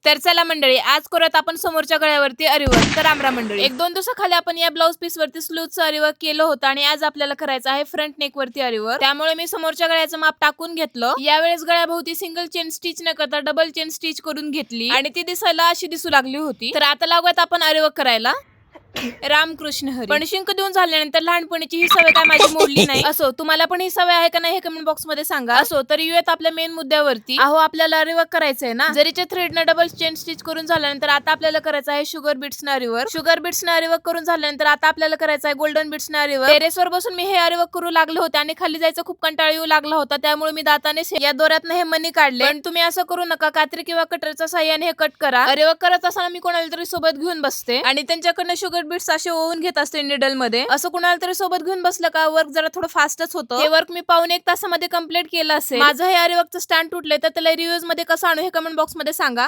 तर चला मंडळी, आज करूयात आपण समोरच्या गळ्यावरती अरिवर्क. तर रामराम मंडळी. 1-2 दिवसाखाली आपण या ब्लाऊज पीस वरती स्लीव्हचं अरिवर्क केलं होतं आणि आज आपल्याला करायचं आहे फ्रंट नेक वरती अरिवर्क. त्यामुळे मी समोरच्या गळ्याचं माप टाकून घेतलं. यावेळेस गळ्याभोवती सिंगल चेन स्टिच न करता डबल चेन स्टिच करून घेतली आणि ती दिसायला अशी दिसू लागली होती. तर आता लागूयात आपण अरिवर्क करायला. रामकृष्ण हरी. पण शिंक देऊन झाल्यानंतर लहानपणीची ही सवय काय माझी मोडली नाही. असो, तुम्हाला पण ही सवय आहे का नाही हे कमेंट बॉक्स मध्ये सांगा. असो, तर येऊयात आपल्या मेन मुद्द्यावरती. अहो, आपल्याला अरिवर्क करायचंय ना. जरीच्या थ्रेडनं डबल चेन स्टिच करून झाल्यानंतर आता आपल्याला करायचं आहे शुगर बीट्स अरिवर्क. शुगर बीट्स अरिवर्क करून झाल्यानंतर आता आपल्याला करायचं आहे गोल्डन बीट्स अरिवर्क. टेरेसवर बसून मी हे अरिवर्क करू लागले होते आणि खाली जायचं खूप कंटाळा येऊ लागला होता. त्यामुळे मी दाताने या दोऱ्यातनं हे मणी काढले. पण तुम्ही असं करू नका. कात्री किंवा कटरच्या साह्याने हे कट करा. अरिवर्क करत असताना मी कोणाला तरी सोबत घेऊन बसते आणि त्यांच्याकडनं शुगर बीट्स असे ओवून घेत असते निडल मध्ये. असं कुणाला तरी सोबत घेऊन बसलं का वर्क जरा थोडं फास्टच होतं. हे वर्क मी पाऊण 1 तासामध्ये कंप्लीट केलं असेल. माझं हे अरिवर्कचं स्टँड तुटले तर त्याला रिव्ह्यूज मध्ये कसं आणू हे कमेंट बॉक्स मध्ये सांगा.